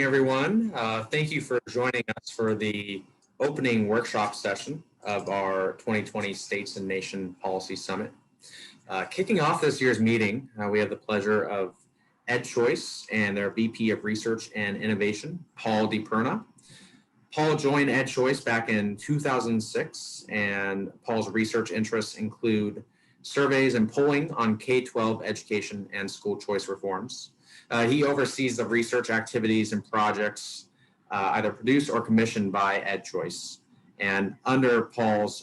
Everyone. Thank you for joining us for the opening workshop session of our 2020 States and Nation Policy Summit. Kicking off this year's meeting, we have the pleasure of EdChoice and their VP of Research and Innovation, Paul DiPerna. Paul joined EdChoice back in 2006, and Paul's research interests include surveys and polling on K-12 education and school choice reforms. He oversees the research activities and projects either produced or commissioned by EdChoice. And under Paul's,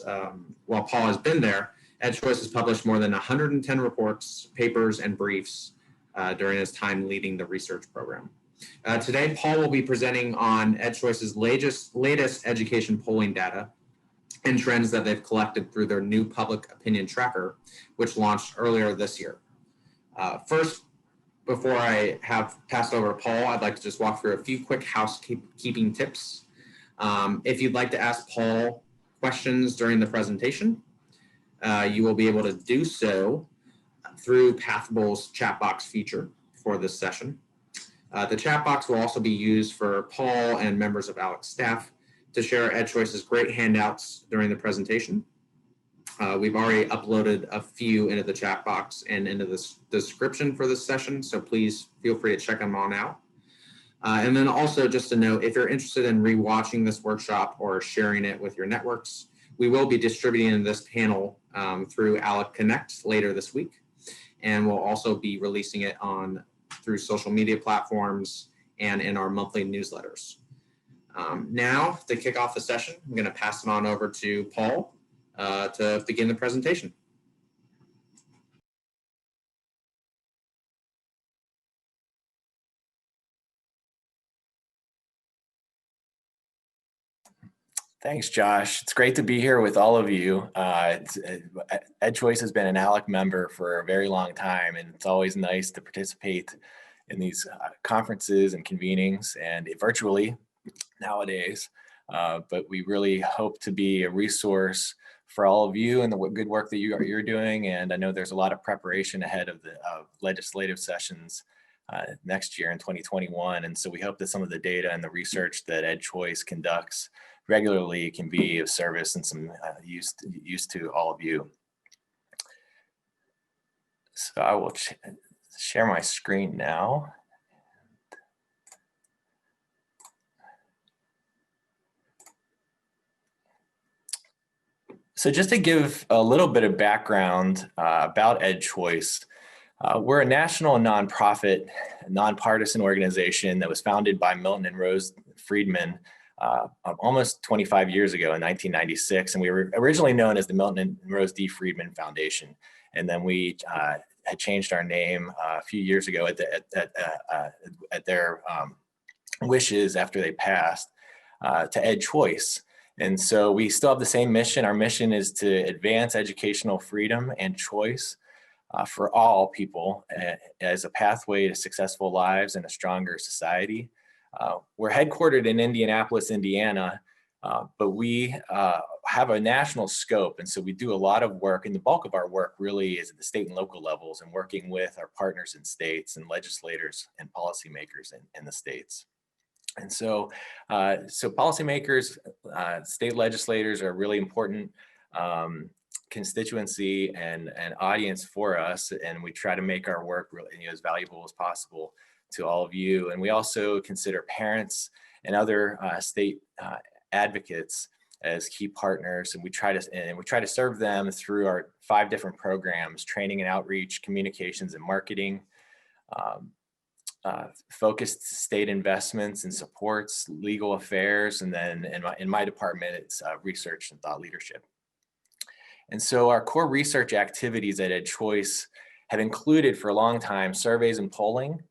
while Paul has been there, EdChoice has published more than 110 reports, papers, and briefs during his time leading the research program. Today, Paul will be presenting on EdChoice's latest education polling data and trends that they've collected through their new public opinion tracker, which launched earlier this year. First, before I have passed over to Paul, I'd like to just walk through a few quick housekeeping tips. If you'd like to ask Paul questions during the presentation, you will be able to do so through Pathble's chat box feature for this session. The chat box will also be used for Paul and members of ALEC's staff to share EdChoice's great handouts during the presentation. We've already uploaded a few into the chat box and into the description for this session, so please feel free to check them on out. And then also just to note, if you're interested in rewatching this workshop or sharing it with your networks, we will be distributing this panel through ALEC Connect later this week, and we'll also be releasing it through social media platforms and in our monthly newsletters. Now, to kick off the session, I'm going to pass it on over to Paul to begin the presentation. Thanks, Josh. It's great to be here with all of you. EdChoice has been an ALEC member for a very long time, and it's always nice to participate in these conferences and convenings, and virtually nowadays. But we really hope to be a resource for all of you and the good work that you're doing. And I know there's a lot of preparation ahead of the legislative sessions next year in 2021. And so we hope that some of the data and the research that EdChoice conducts regularly can be of service and some use to all of you. So I will share my screen now. So just to give a little bit of background about EdChoice, we're a national nonprofit, nonpartisan organization that was founded by Milton and Rose Friedman almost 25 years ago in 1996. And we were originally known as the Milton and Rose D. Friedman Foundation. And then we had changed our name a few years ago at their wishes after they passed to EdChoice. And so we still have the same mission. Our mission is to advance educational freedom and choice for all people as a pathway to successful lives and a stronger society. We're headquartered in Indianapolis, Indiana, but we have a national scope. And so we do a lot of work, and the bulk of our work really is at the state and local levels and working with our partners in states and legislators and policymakers in the states. And so, policymakers, state legislators are a really important constituency and audience for us, and we try to make our work really as valuable as possible to all of you. And we also consider parents and other state advocates as key partners, and we try to serve them through our 5 different programs: training and outreach, communications and marketing, focused state investments and supports, legal affairs, and then in my department, it's research and thought leadership. And so our core research activities at EdChoice have included for a long time surveys and polling,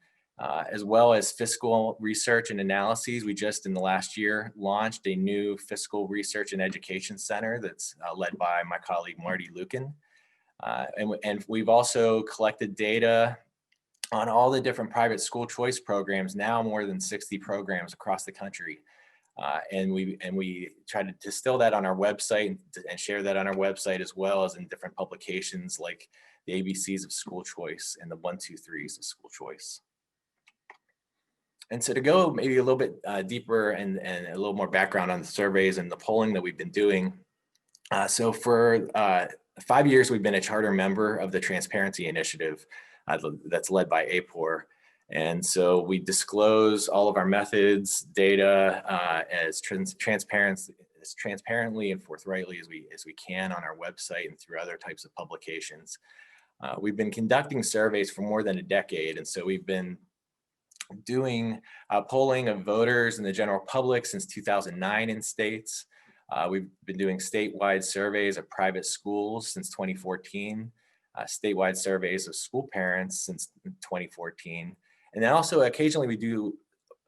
as well as fiscal research and analyses. We just in the last year launched a new fiscal research and education center that's led by my colleague Marty Lucan. And we've also collected data on all the different private school choice programs, now more than 60 programs across the country. And we try to distill that on our website and share that on our website, as well as in different publications like the ABCs of school choice and the 1, 2, 3s of school choice. And so to go maybe a little bit deeper and a little more background on the surveys and the polling that we've been doing. So for 5 years, we've been a charter member of the Transparency Initiative that's led by APOR. And so we disclose all of our methods, data as transparently and forthrightly as we can on our website and through other types of publications. We've been conducting surveys for more than a decade. And so we've been doing polling of voters and the general public since 2009 in states. We've been doing statewide surveys of private schools since 2014, statewide surveys of school parents since 2014. And then also occasionally we do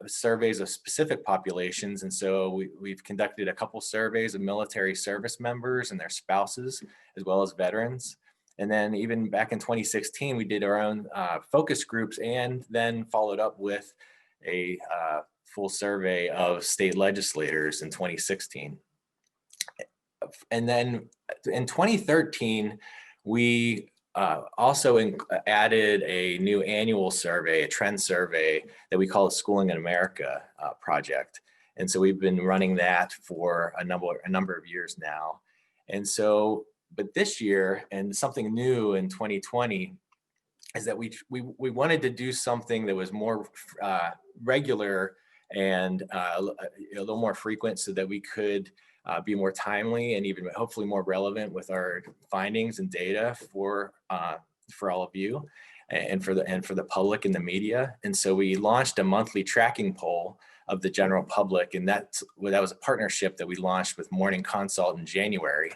surveys of specific populations. And so we've conducted a couple surveys of military service members and their spouses, as well as veterans. And then even back in 2016, we did our own focus groups and then followed up with a full survey of state legislators in 2016. And then in 2013, we also added a new annual survey, a trend survey that we call the Schooling in America project. And so we've been running that for a number of years now. And so, but this year, and something new in 2020, is that we wanted to do something that was more regular and a little more frequent so that we could be more timely and even hopefully more relevant with our findings and data for all of you and for the public and the media. And so we launched a monthly tracking poll of the general public, and that was a partnership that we launched with Morning Consult in January.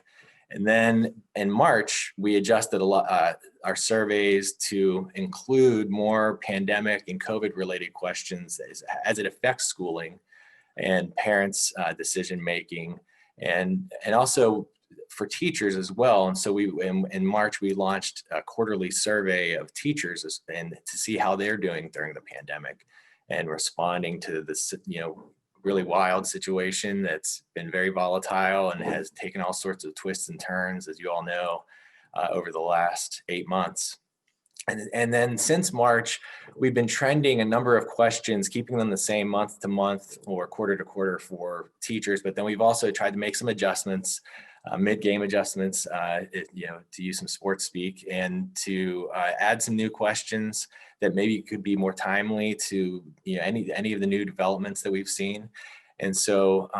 And then in March, we adjusted our surveys to include more pandemic and COVID related questions as it affects schooling and parents' decision making, and also for teachers as well. And so in March, we launched a quarterly survey of teachers and to see how they're doing during the pandemic and responding to this, really wild situation that's been very volatile and has taken all sorts of twists and turns, as you all know, over the last 8 months. And then since March, we've been trending a number of questions, keeping them the same month to month or quarter to quarter for teachers. But then we've also tried to make some adjustments, mid-game adjustments, to use some sports speak, and to add some new questions that maybe could be more timely to any of the new developments that we've seen. And so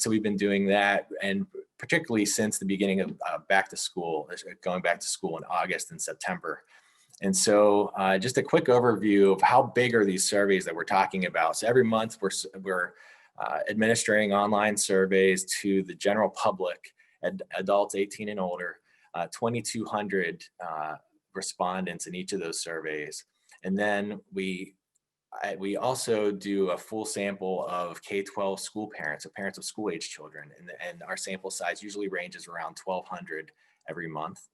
we've been doing that, and particularly since the beginning of going back to school in August and September. And so just a quick overview of how big are these surveys that we're talking about. So every month we're administering online surveys to the general public, adults 18 and older, 2,200 respondents in each of those surveys. And then we also do a full sample of K-12 school parents, or parents of school-age children, and our sample size usually ranges around 1,200 every month.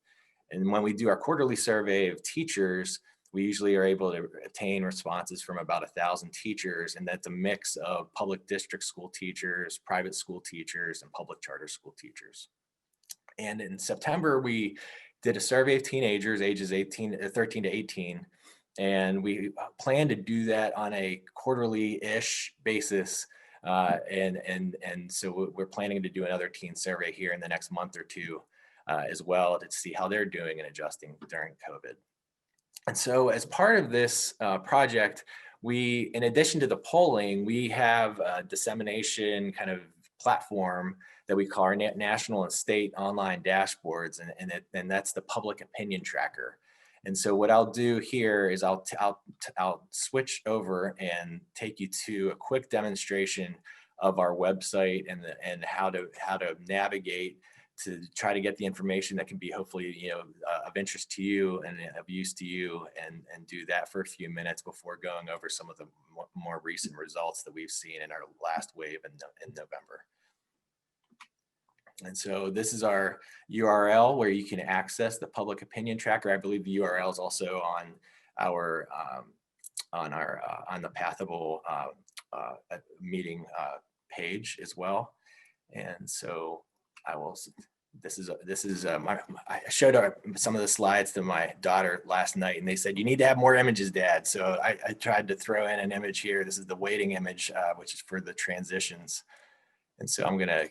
And when we do our quarterly survey of teachers, we usually are able to obtain responses from about 1,000 teachers, and that's a mix of public district school teachers, private school teachers, and public charter school teachers. And in September, we did a survey of teenagers ages 13 to 18, and we plan to do that on a quarterly-ish basis. And so we're planning to do another teen survey here in the next month or two as well, to see how they're doing and adjusting during COVID. And so as part of this project, in addition to the polling, we have a dissemination kind of platform that we call our national and state online dashboards, and that's the public opinion tracker. And so what I'll do here is I'll switch over and take you to a quick demonstration of our website and how to navigate to try to get the information that can be hopefully of interest to you and of use to you, and do that for a few minutes before going over some of the more recent results that we've seen in our last wave in November. And so this is our URL where you can access the public opinion tracker. I believe the URL is also on the Pathable meeting page as well. And so I will I showed some of the slides to my daughter last night, and they said, you need to have more images, Dad. So I tried to throw in an image here. This is the waiting image, which is for the transitions. And so I'm gonna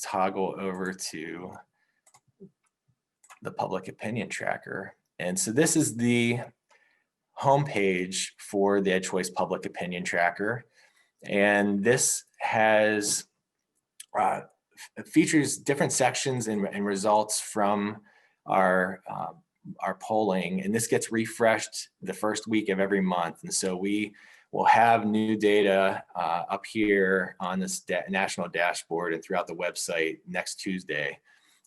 toggle over to the public opinion tracker. And so this is the homepage for the EdChoice public opinion tracker. And this has features different sections and results from our polling, and this gets refreshed the first week of every month. And so we will have new data up here on this national dashboard and throughout the website next Tuesday.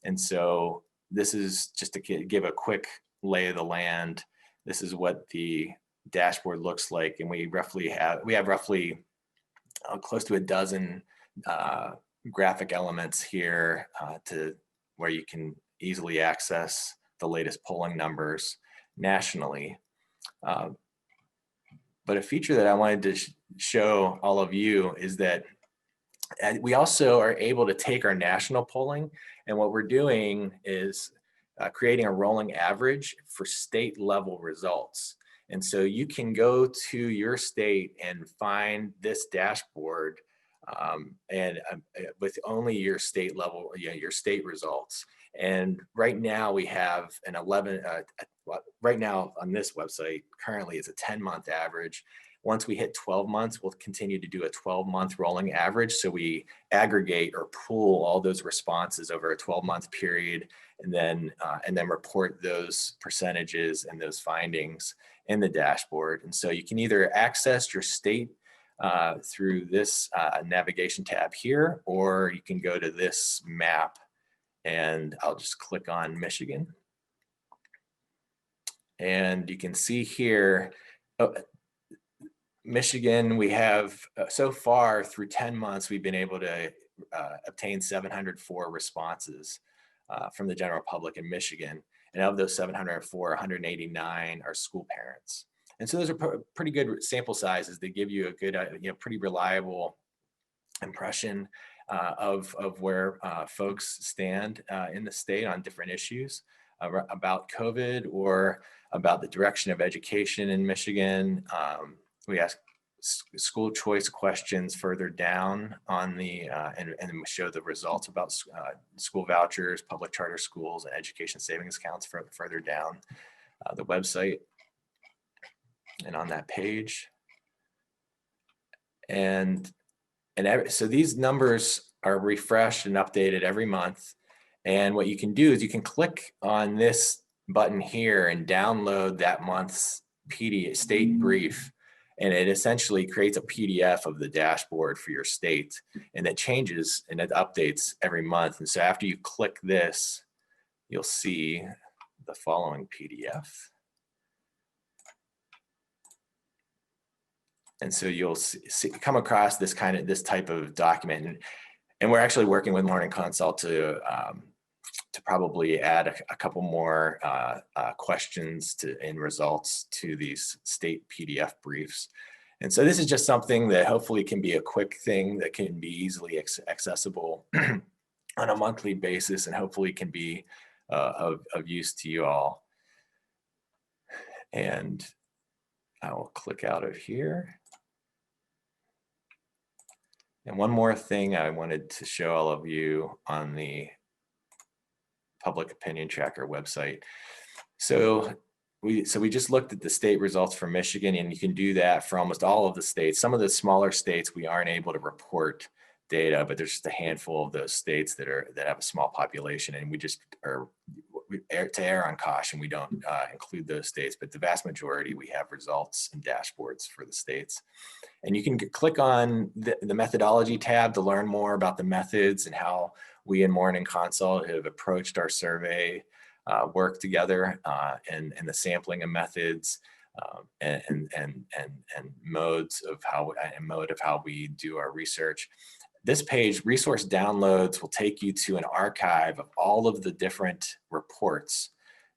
And so this is just to give a quick lay of the land. This is what the dashboard looks like, and we have roughly close to a dozen graphic elements here to where you can easily access the latest polling numbers nationally. But a feature that I wanted to show all of you is that we also are able to take our national polling, and what we're doing is creating a rolling average for state level results. And so you can go to your state and find this dashboard with only your state level, your state results. And right now we have an 11, right now on this website, currently it's a 10-month average. Once we hit 12 months, we'll continue to do a 12-month rolling average. So we aggregate or pool all those responses over a 12-month period, and then report those percentages and those findings in the dashboard. And so you can either access your state through this navigation tab here, or you can go to this map, and I'll just click on Michigan. And you can see here, Michigan, we have so far through 10 months, we've been able to obtain 704 responses from the general public in Michigan. And of those 704, 189 are school parents. And so those are pretty good sample sizes. They give you a good, pretty reliable impression of where folks stand in the state on different issues about COVID or about the direction of education in Michigan. We ask school choice questions further down on the, and show the results about school vouchers, public charter schools, and education savings accounts further down the website and on that page. So these numbers are refreshed and updated every month. And what you can do is you can click on this button here and download that month's state brief. And it essentially creates a PDF of the dashboard for your state, and it changes and it updates every month. And so after you click this, you'll see the following PDF. And so you'll come across this type of document, and we're actually working with Learning Consult to probably add a couple more questions and results to these state PDF briefs. And so this is just something that hopefully can be a quick thing that can be easily accessible on a monthly basis, and hopefully can be of use to you all. And I will click out of here. And one more thing I wanted to show all of you on the public opinion tracker website. So we just looked at the state results for Michigan, and you can do that for almost all of the states. Some of the smaller states we aren't able to report data, but there's just a handful of those states that have a small population, and we just to err on caution, we don't include those states, but the vast majority we have results and dashboards for the states. And you can click on the methodology tab to learn more about the methods and how we in Learning Consult have approached our survey work together, and the sampling of methods and mode of how we do our research. This page, resource downloads, will take you to an archive of all of the different reports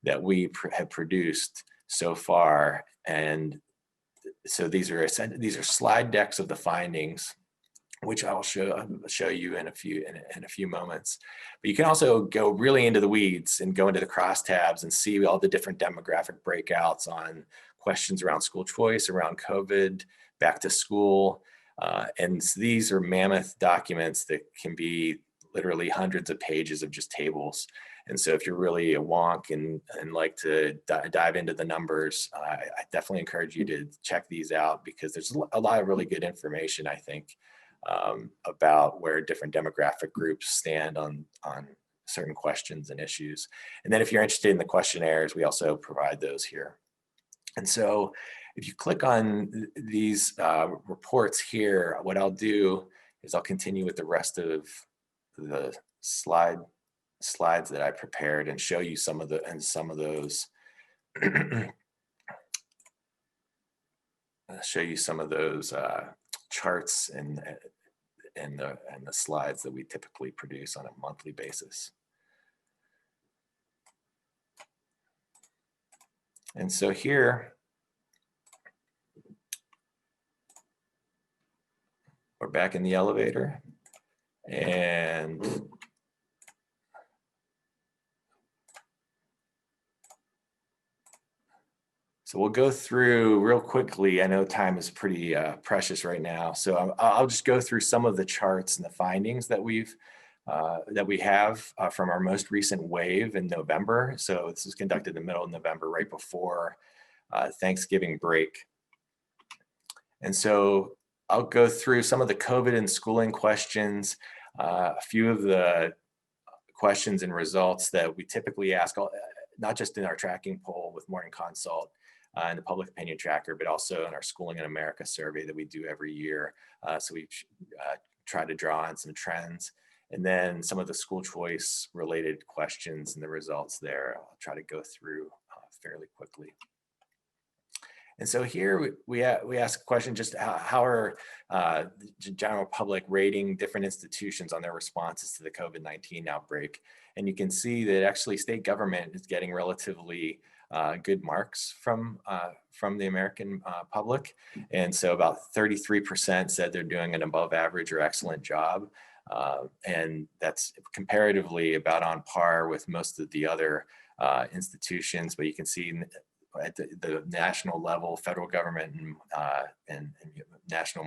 that we have produced so far. And so these are slide decks of the findings which I'll show you in a few moments. But you can also go really into the weeds and go into the crosstabs and see all the different demographic breakouts on questions around school choice, around COVID, back to school. And these are mammoth documents that can be literally hundreds of pages of just tables. And so if you're really a wonk and like to dive into the numbers, I definitely encourage you to check these out, because there's a lot of really good information, I think, about where different demographic groups stand on certain questions and issues. And then if you're interested in the questionnaires, we also provide those here. And so if you click on these reports here, what I'll do is I'll continue with the rest of the slides that I prepared and show you some of those show you some of those charts and the slides that we typically produce on a monthly basis. And so here we're back in the elevator, and so we'll go through real quickly. I know time is pretty precious right now, so I'll just go through some of the charts and the findings that we have from our most recent wave in November. So this was conducted in the middle of November, right before Thanksgiving break. And so I'll go through some of the COVID and schooling questions, a few of the questions and results that we typically ask, not just in our tracking poll with Morning Consult and the Public Opinion Tracker, but also in our Schooling in America survey that we do every year. So we try to draw on some trends, and then some of the school choice related questions and the results there. I'll try to go through fairly quickly. And so here we ask a question, just how are the general public rating different institutions on their responses to the COVID-19 outbreak? And you can see that actually state government is getting relatively good marks from the American public. And so about 33% said they're doing an above average or excellent job. And that's comparatively about on par with most of the other institutions, but you can see at the national level, federal government and national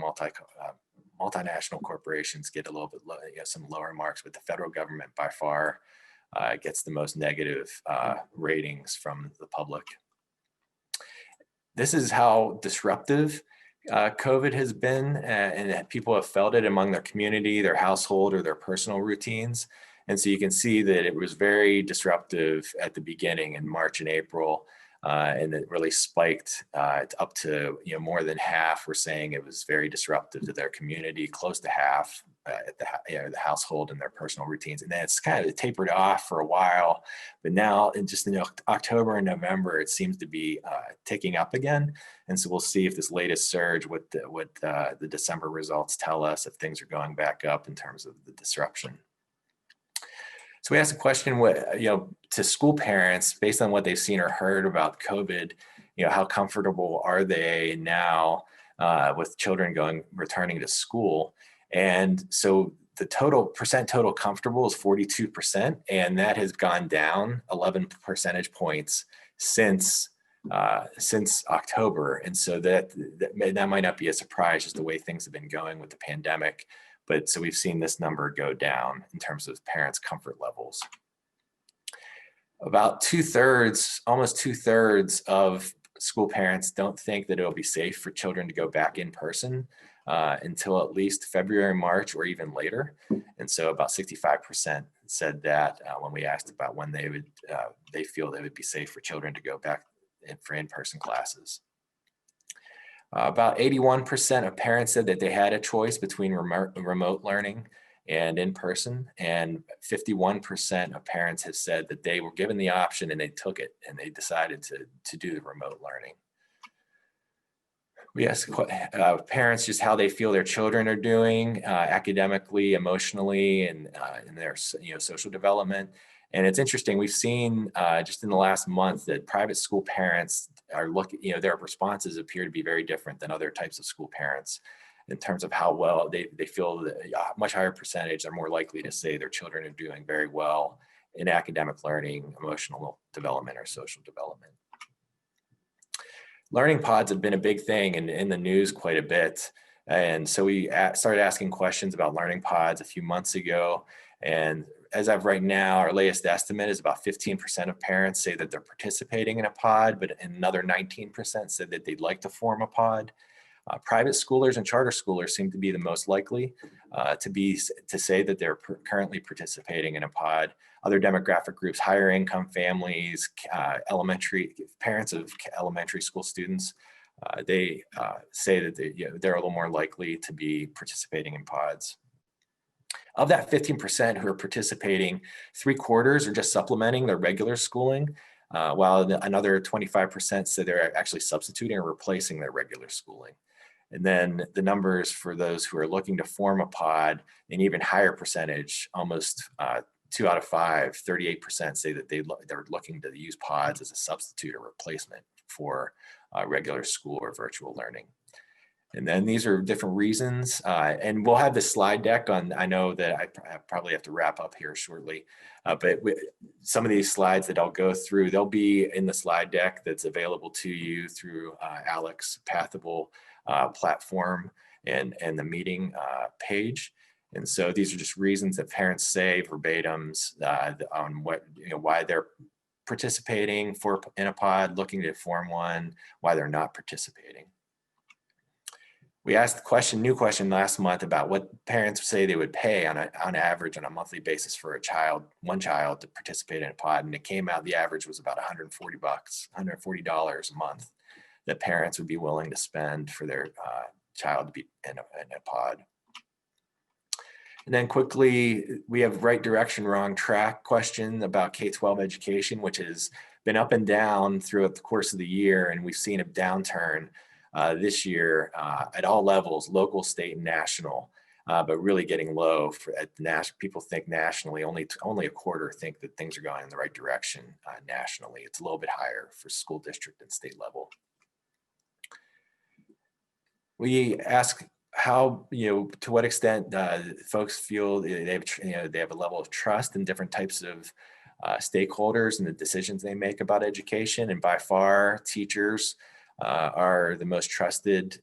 multinational corporations get a little bit low, some lower marks, but the federal government by far gets the most negative ratings from the public. This is how disruptive COVID has been, and people have felt it among their community, their household, or their personal routines. And so you can see that it was very disruptive at the beginning in March and April. And it really spiked up to more than half were saying it was very disruptive to their community, close to half at the household and their personal routines. And then it's kind of tapered off for a while, but now in October and November, it seems to be ticking up again. And so we'll see if this latest surge, what the December results tell us, if things are going back up in terms of the disruption. So we asked a question, to school parents, based on what they've seen or heard about COVID, how comfortable are they now with children returning to school? And so the total comfortable is 42%, and that has gone down 11 percentage points since October. And so that might not be a surprise, just the way things have been going with the pandemic. But so we've seen this number go down in terms of parents' comfort levels. About almost two thirds of school parents don't think that it'll be safe for children to go back in person until at least February, March, or even later. And so about 65% said that when we asked about when they feel they would be safe for children to go back for in-person classes. About 81% of parents said that they had a choice between remote learning and in person, and 51% of parents have said that they were given the option and they took it and they decided to do the remote learning. We asked parents just how they feel their children are doing academically, emotionally, and in their social development. And it's interesting, we've seen just in the last month that private school parents are looking, their responses appear to be very different than other types of school parents. in terms of how well they feel that a much higher percentage are more likely to say their children are doing very well in academic learning, emotional development, or social development. Learning pods have been a big thing in the news quite a bit. And so we started asking questions about learning pods a few months ago. And as of right now, our latest estimate is about 15% of parents say that they're participating in a pod, but another 19% said that they'd like to form a pod. Private schoolers and charter schoolers seem to be the most likely to say that they're currently participating in a pod. Other demographic groups, higher income families, parents of elementary school students, they say that they're a little more likely to be participating in pods. Of that 15% who are participating, 3/4 are just supplementing their regular schooling, while another 25% say they're actually substituting or replacing their regular schooling. And then the numbers for those who are looking to form a pod, an even higher percentage, almost 2 out of 5, 38% say that they're looking to use pods as a substitute or replacement for regular school or virtual learning. And then these are different reasons. And we'll have this slide deck on, I know that I probably have to wrap up here shortly, but some of these slides that I'll go through, they'll be in the slide deck that's available to you through Alex Pathable platform and the meeting page. And so these are just reasons that parents say verbatims on why they're participating in a pod, looking to form one, why they're not participating. We asked a new question last month about what parents say they would pay on average on a monthly basis for one child to participate in a pod, and it came out the average was about $140 a month that parents would be willing to spend for their child to be in a pod. And then quickly, we have right direction, wrong track question about K-12 education, which has been up and down throughout the course of the year, and we've seen a downturn this year at all levels, local, state, and national, but really getting low at national. People think nationally, only a quarter think that things are going in the right direction nationally. It's a little bit higher for school district and state level. We ask how, to what extent folks feel they have a level of trust in different types of stakeholders and the decisions they make about education, and by far teachers are the most trusted.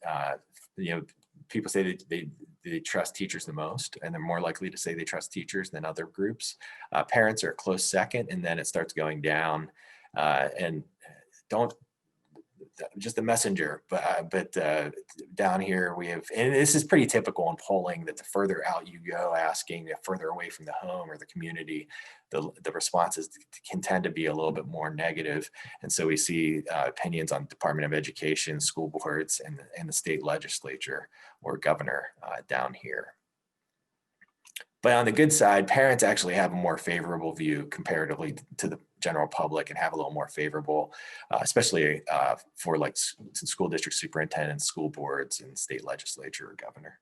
People say that they trust teachers the most, and they're more likely to say they trust teachers than other groups. Parents are a close second, and then it starts going down. And just the messenger, but down here we have, and this is pretty typical in polling, that the further out you go asking, the further away from the home or the community, the responses can tend to be a little bit more negative. And so we see opinions on Department of Education, school boards, and the state legislature or governor down here. But on the good side, parents actually have a more favorable view comparatively to the general public, and have a little more favorable, especially for like school district superintendents, school boards, and state legislature or governor.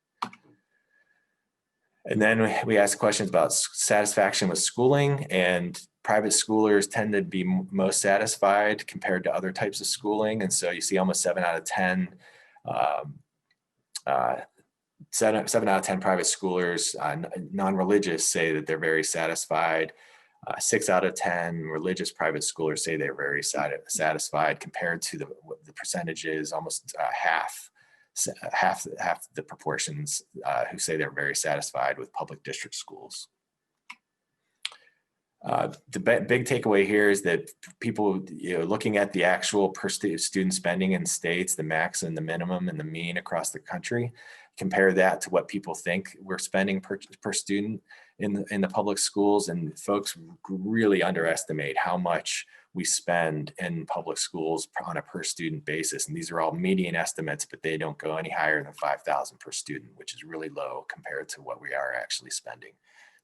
And then we ask questions about satisfaction with schooling, and private schoolers tend to be most satisfied compared to other types of schooling. And so you see almost 7 out of 10 7 out of 10 private schoolers, non-religious, say that they're very satisfied. 6 out of 10 religious private schoolers say they're very satisfied, compared to the percentages, almost half the proportions who say they're very satisfied with public district schools. The big takeaway here is that people, looking at the actual per student spending in states, the max and the minimum and the mean across the country, compare that to what people think we're spending per student in the public schools, and folks really underestimate how much we spend in public schools on a per student basis. And these are all median estimates, but they don't go any higher than $5,000 per student, which is really low compared to what we are actually spending.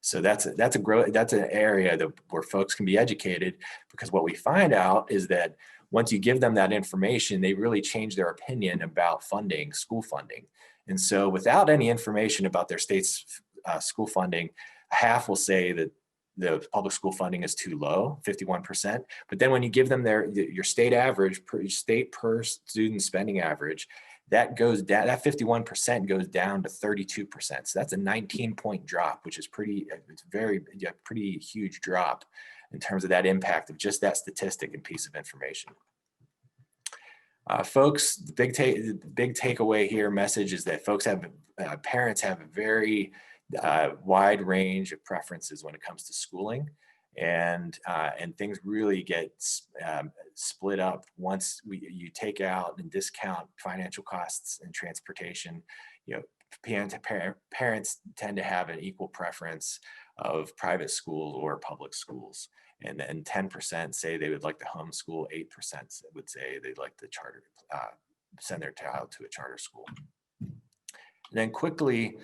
So that's an area where folks can be educated, because what we find out is that once you give them that information, they really change their opinion about funding, school funding. And so without any information about their state's school funding, half will say that the public school funding is too low, 51%. But then when you give them your state average, per student spending average, that goes down, that 51% goes down to 32%. So that's a 19-point drop, which is pretty huge drop in terms of that impact of just that statistic and piece of information. Folks, the big takeaway here message is that parents have a very wide range of preferences when it comes to schooling, and things really get split up once you take out and discount financial costs and transportation. Parents tend to have an equal preference of private schools or public schools. And then 10% say they would like to homeschool, 8% would say they'd like to send their child to a charter school. And then quickly,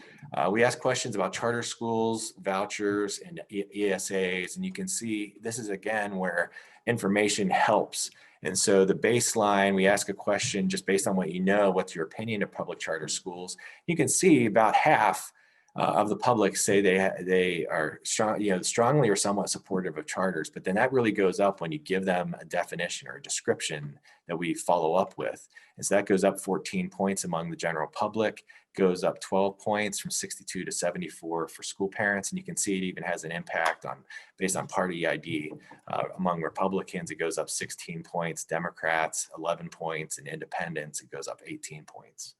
we ask questions about charter schools, vouchers, and ESAs. And you can see this is, again, where information helps. And so the baseline, we ask a question just based on what you know, what's your opinion of public charter schools? You can see about half of the public say they are strongly or somewhat supportive of charters, but then that really goes up when you give them a definition or a description that we follow up with. And so that goes up 14 points among the general public, goes up 12 points from 62 to 74 for school parents. And you can see it even has an impact based on party ID. Among Republicans, it goes up 16 points, Democrats, 11 points, and independents, it goes up 18 points.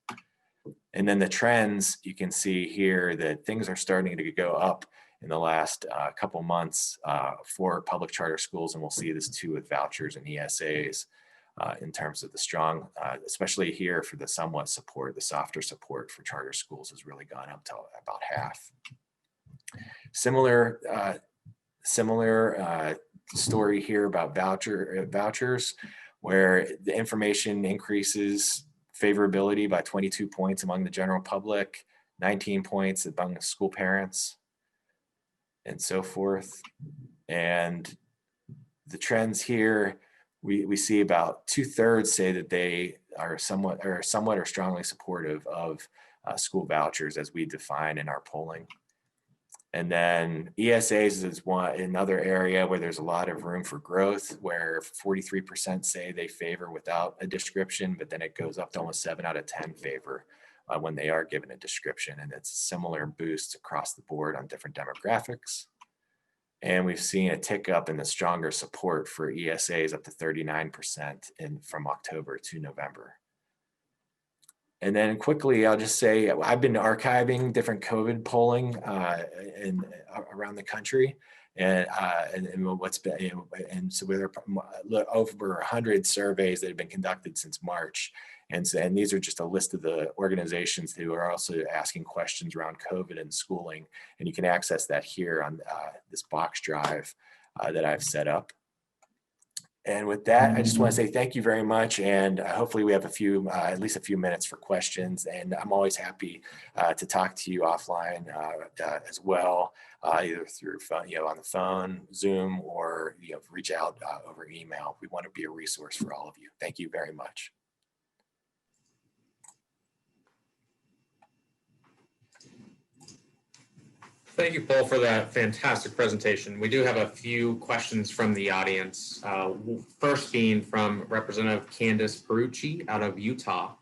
And then the trends, you can see here that things are starting to go up in the last couple months for public charter schools. And we'll see this too with vouchers and ESAs in terms of the strong, especially here for the somewhat support, the softer support for charter schools has really gone up to about half. Similar story here about vouchers, where the information increases favorability by 22 points among the general public, 19 points among school parents, and so forth. And the trends here, we see about 2/3 say that they are somewhat or strongly supportive of school vouchers as we define in our polling. And then ESAs is another area where there's a lot of room for growth, where 43% say they favor without a description, but then it goes up to almost 7 out of 10 favor when they are given a description. And it's similar boosts across the board on different demographics. And we've seen a tick up in the stronger support for ESAs up to 39% from October to November. And then quickly, I'll just say, I've been archiving different COVID polling around the country, and what's been, and so there are over 100 surveys that have been conducted since March. And these are just a list of the organizations who are also asking questions around COVID and schooling. And you can access that here on this box drive that I've set up. And with that, I just want to say thank you very much. And hopefully we have at least a few minutes for questions. And I'm always happy to talk to you offline as well, either through phone, on the phone, Zoom, or reach out over email. We want to be a resource for all of you. Thank you very much. Thank you, Paul, for that fantastic presentation. We do have a few questions from the audience. First being from Representative Candace Perucci out of Utah.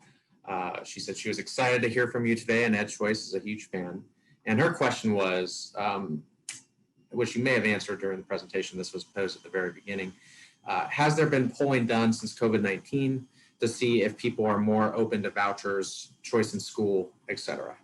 She said she was excited to hear from you today, and EdChoice is a huge fan. And her question was, which you may have answered during the presentation, this was posed at the very beginning. Has there been polling done since COVID-19 to see if people are more open to vouchers, choice in school, et cetera?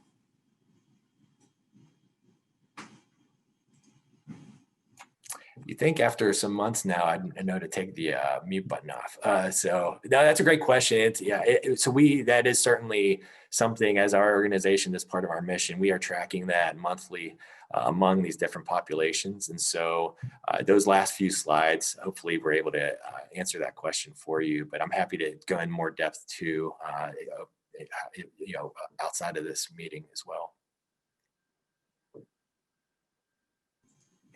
You think after some months now, I know to take the mute button off. So no, that's a great question. That is certainly something as our organization, as part of our mission, we are tracking that monthly among these different populations. And so those last few slides, hopefully we're able to answer that question for you, but I'm happy to go in more depth too, outside of this meeting as well.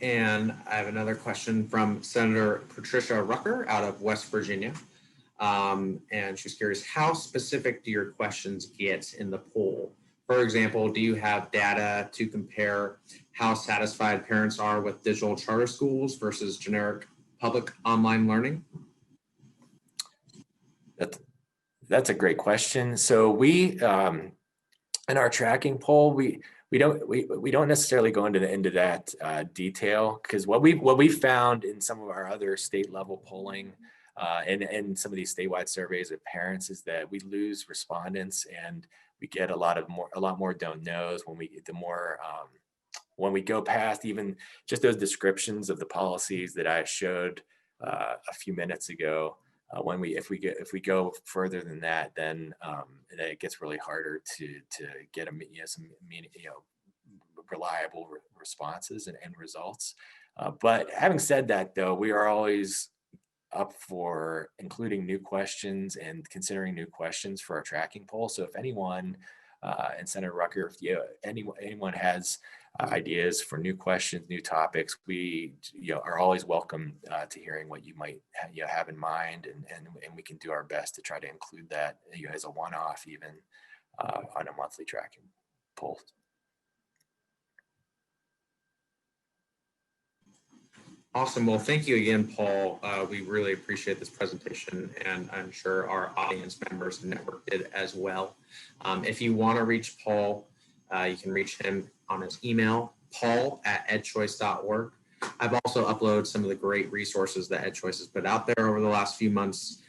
And I have another question from Senator Patricia Rucker out of West Virginia. And she's curious, how specific do your questions get in the poll For example, do you have data to compare how satisfied parents are with digital charter schools versus generic public online learning? That's a great question. So we, in our tracking poll, we don't necessarily go into that detail, because what we found in some of our other state level polling and some of these statewide surveys of parents is that we lose respondents, and we get a lot more don't knows when we go past even just those descriptions of the policies that I showed a few minutes ago. If we go further than that, then it gets really harder to get some reliable responses and results. But having said that, though, we are always up for including new questions and considering new questions for our tracking poll. So if anyone and Senator Rucker, if anyone has ideas for new questions, new topics, we are always welcome to hearing what you might have in mind, and we can do our best to try to include that as a one-off, even on a monthly tracking poll. Awesome. Well, thank you again, Paul. We really appreciate this presentation, and I'm sure our audience members and network did as well. If you want to reach Paul, you can reach him on his email, paul@edchoice.org. I've also uploaded some of the great resources that EdChoice has put out there over the last few months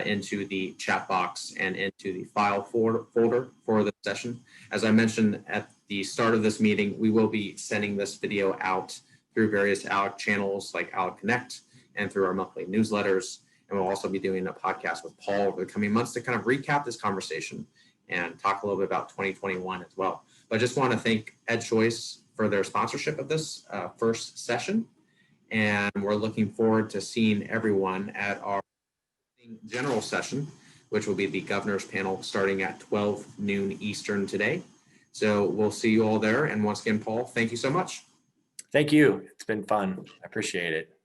into the chat box and into the file folder for the session. As I mentioned at the start of this meeting, we will be sending this video out through various ALEC channels like ALEC Connect and through our monthly newsletters. And we'll also be doing a podcast with Paul over the coming months to kind of recap this conversation and talk a little bit about 2021 as well. But I just want to thank EdChoice for their sponsorship of this first session. And we're looking forward to seeing everyone at our general session, which will be the governor's panel starting at 12 noon Eastern today. So we'll see you all there. And once again, Paul, thank you so much. Thank you. It's been fun. I appreciate it.